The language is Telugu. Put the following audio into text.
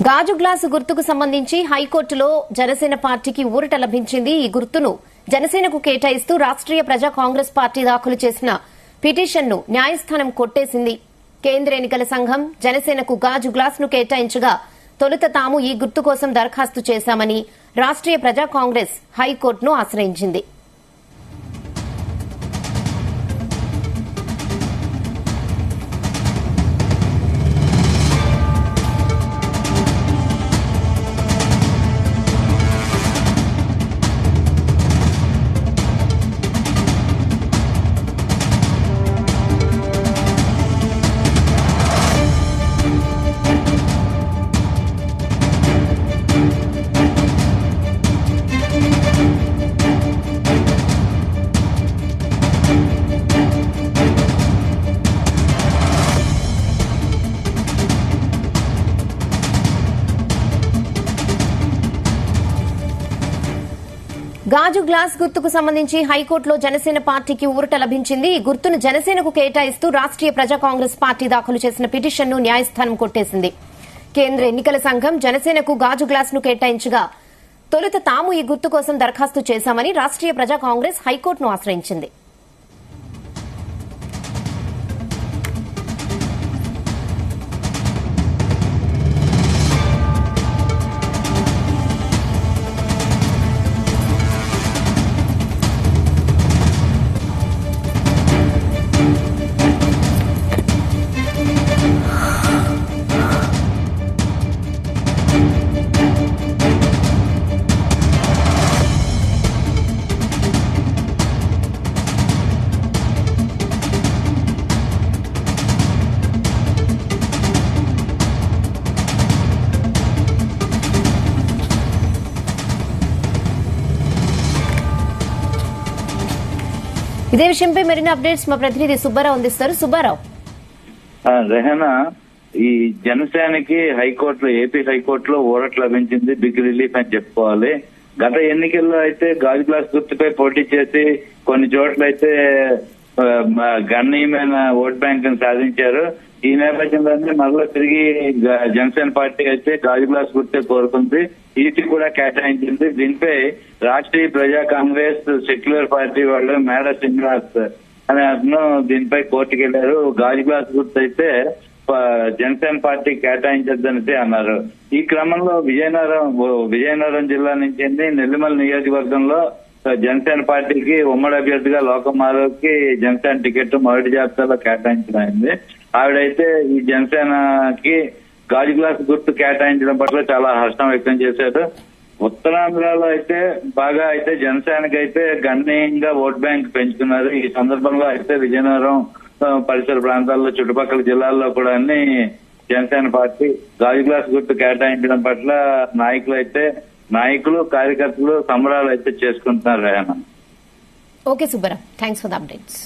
గాజు గ్లాసు గుర్తుకు సంబంధించి హైకోర్టులో జనసేన పార్టీకి ఊరట లభించింది. ఈ గుర్తును జనసేనకు కేటాయిస్తూ రాష్ట్రీయ ప్రజా కాంగ్రెస్ పార్టీ దాఖలు చేసిన పిటిషన్ను న్యాయస్థానం కొట్టేసింది. కేంద్ర ఎన్నికల సంఘం జనసేనకు గాజు గ్లాసును కేటాయించగా తొలుత తాము ఈ గుర్తు కోసం దరఖాస్తు చేశామని రాష్ట్రీయ ప్రజా కాంగ్రెస్ హైకోర్టును ఆశ్రయించింది. గాజు గ్లాస్ గుర్తుకు సంబంధించి హైకోర్టులో జనసేన పార్టీకి ఊరట లభించింది. ఈ గుర్తును జనసేనకు కేటాయిస్తూ రాష్ట్రీయ ప్రజా కాంగ్రెస్ పార్టీ దాఖలు చేసిన పిటిషన్ను న్యాయస్థానం కొట్టేసింది. కేంద్ర ఎన్నికల సంఘం జనసేనకు గాజు గ్లాసును కేటాయించగా తొలుత తాము ఈ గుర్తు కోసం దరఖాస్తు చేశామని రాష్ట్రీయ ప్రజా కాంగ్రెస్ హైకోర్టును ఆశ్రయించింది. ఇదే విషయంపై మరిన్ని అప్డేట్స్ మా ప్రతినిధి సుబ్బారావు అందిస్తారు. సుబ్బారావు, రెహనా, ఈ జనసేనకి హైకోర్టులో ఏపీ హైకోర్టులో ఊరట లభించింది. బిగ్ రిలీఫ్ అని చెప్పుకోవాలి. గత ఎన్నికల్లో అయితే గాజు గ్లాస్ గుర్తుపై పోటీ చేసి కొన్ని చోట్ల అయితే గణనీయమైన ఓట్ బ్యాంక్ సాధించారు. ఈ నేపథ్యంలోనే మరలా తిరిగి జనసేన పార్టీ అయితే గాజు గ్లాస్ గుర్తే కోరుకుంది. ఈసీ కూడా కేటాయించింది. దీనిపై రాష్ట్రీయ ప్రజా కాంగ్రెస్ సెక్యులర్ పార్టీ వాళ్ళు మేడ శ్రీనివాస్ అనే అతను దీనిపై కోర్టుకు వెళ్లారు. గాజు గ్లాస్ గుర్తు అయితే జనసేన పార్టీ కేటాయించొద్దనేసి అన్నారు. ఈ క్రమంలో విజయనగరం జిల్లా నుంచి నెల్లిమల నియోజకవర్గంలో జనసేన పార్టీకి ఉమ్మడి అభ్యర్థిగా లోకం మాధవ్కి జనసేన టికెట్ మొదటి జాబితాలో కేటాయించడమైంది. ఆవిడైతే ఈ జనసేనకి గాజు గ్లాస్ గుర్తు కేటాయించడం పట్ల చాలా హర్షం వ్యక్తం చేశారు. ఉత్తరాంధ్రలో అయితే బాగా అయితే జనసేనకి అయితే గణనీయంగా ఓట్ బ్యాంక్ పెంచుకున్నారు. ఈ సందర్భంలో అయితే విజయనగరం పరిసర ప్రాంతాల్లో చుట్టుపక్కల జిల్లాల్లో కూడా జనసేన పార్టీ గాజు గ్లాస్ గుర్తు కేటాయించడం పట్ల నాయకులు కార్యకర్తలు సంబరాలు అయితే చేసుకుంటున్నారు. Okay Subbarao, thanks for the updates.